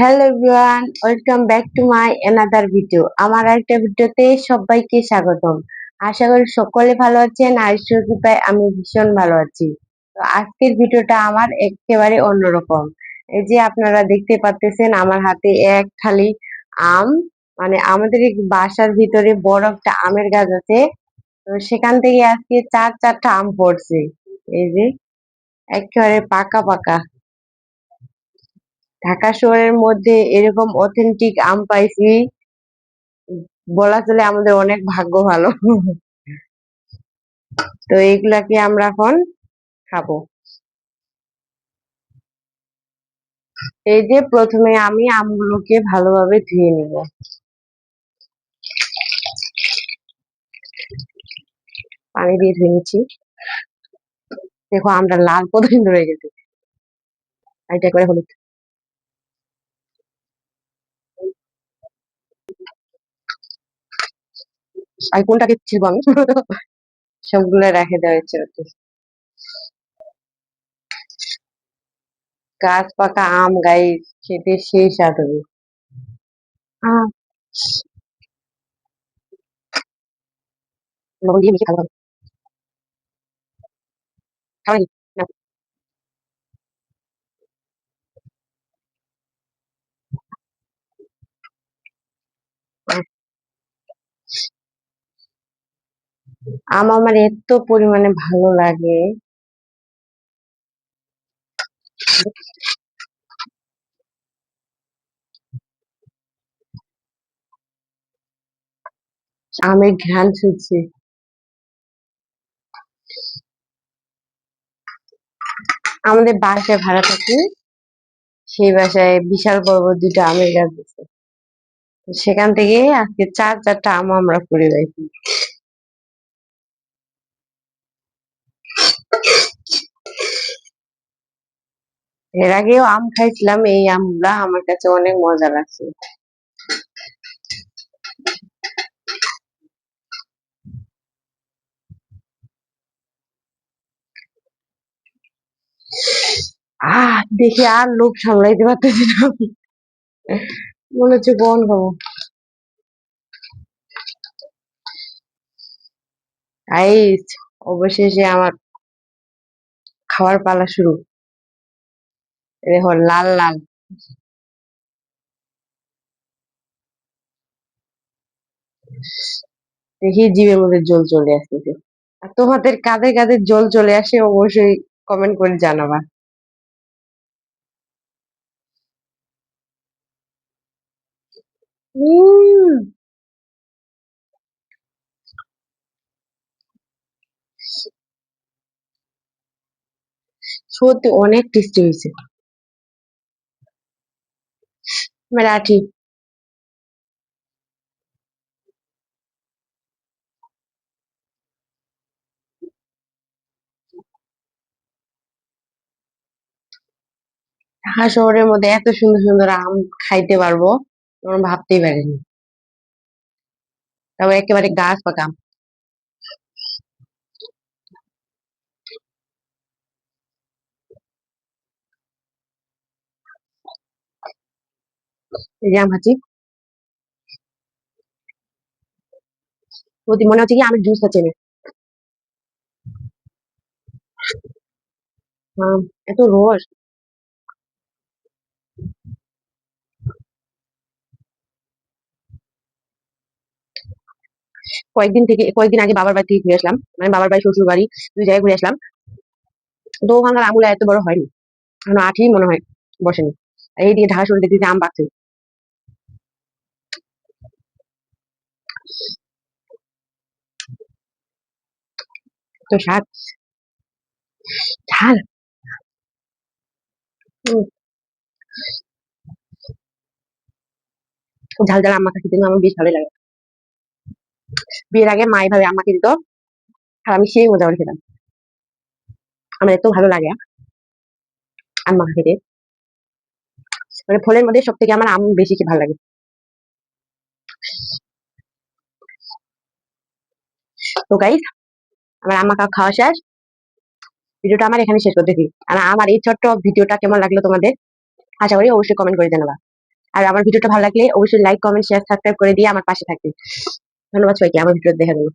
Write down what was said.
Hello everyone, welcome back to my another video. আমার আরেকটা ভিডিওতে সবাইকে স্বাগতম। আশা করি সকলে ভালো আছেন। আর ঈশ্বরের কৃপায় আমি ভীষণ ভালো আছি। তো আজকের ভিডিওটা আমার একেবারে অন্যরকম। এই যে আপনারা দেখতে পাচ্ছেন আমার হাতে এক থালি আম। মানে আমাদের এই বাসার ভিতরে বড় একটা আমের গাছ আছে। তো সেখান থেকে আজকে চারটা আম পড়ছে। এই যে একেবারে পাকা পাকা। ঢাকা শহরের মধ্যে এরকম অথেন্টিক আম পাইছি, বলা চলে আমাদের অনেক ভাগ্য ভালো। তো এইগুলাকে আমরা এখন খাবো। এই যে প্রথমে আমি আমগুলোকে ভালোভাবে ধুয়ে নিব। পানি দিয়ে ধুয়ে নিচ্ছি। দেখো আমরা লাল পর্যন্ত রয়ে গেছে। এটা করে হলুদ। আর কোনটাকে ছিলবো আমি? সবগুলো রেখে দেওয়া হচ্ছে আর কি। গাছ পাকা আম গাই খেতে সেই স্বাদ হবে। আহ, লবণ দিয়ে মিশিয়ে খাবো। খাওয়াই না। আহ, আম আমার এত পরিমাণে ভালো লাগে। আমের ঘ্রাণ ছুটছে। আমাদের বাসায় ভাড়া থাকি, সেই বাসায় বিশাল বড় বড় দুইটা আমের গাছ আছে। তো সেখান থেকে আজকে চারটা আম আমরা কুড়ে পাইছি। এর আগেও আম খাইছিলাম, এই আমগুলা আমার কাছে অনেক মজা লাগছে। দেখে আর লোভ সামলাইতে পারতেছি না আমি। মনে হচ্ছে কোন খাবো। গাইস, অবশেষে আমার খাওয়ার পালা শুরু। এই দেখো লাল লাল। দেখি জিভের মধ্যে জল চলে আসতেছে। আর তোমাদের কাঁধে কাঁধে জল চলে আসে অবশ্যই কমেন্ট করে জানাবা। উম সত্যি অনেক টেস্টি হয়েছে। মারাঠি। ঢাকা শহরের মধ্যে এত সুন্দর সুন্দর আম খাইতে পারবো তোমরা ভাবতেই পারিনি। তবে একেবারে গাছ পাকা আম। এই যে আম খাচ্ছি, প্রতি মনে হচ্ছে কি আমের জুস খাচ্ছি আমি। আম, এত রস। কয়েকদিন আগে বাবার বাড়ি থেকে ঘুরে আসলাম, মানে বাবার বাড়ি শ্বশুর বাড়ি, দুই জায়গায় ঘুরে আসলাম। তো ওখানকার আমগুলো এত বড় হয়নি, এখনো আঠি মনে হয় বসেনি। আর এই দিকে ঢাকা শহরে দেখতেছি আম পাকছে। তো স্বাদ, ঝাল। উম, ঝাল ঝাল আম মাখা খেতে না আমার বেশ ভালোই লাগে। বিয়ের আগে মা এভাবে আম মাখিয়ে দিত, আর আমি সেই মজা করে খেতাম। আমার এত ভালো লাগে আম মাখা খেতে। মানে ফলের মধ্যে সব থেকে আমার আম বেশি ভালো লাগে। তো গাইস, আমার আম মাখা খাওয়া শেষ। ভিডিওটা আমার এখানে শেষ করতেছি। আর আমার এই ছোট্ট ভিডিওটা কেমন লাগলো তোমাদের, আশা করি অবশ্যই কমেন্ট করে জানাবা। আর আমার ভিডিওটা ভালো লাগলে অবশ্যই লাইক, কমেন্ট, শেয়ার, সাবস্ক্রাইব করে দিয়ে আমার পাশে থাকবেন। ধন্যবাদ সবাইকে। আমার ভিডিও দেখার জন্য।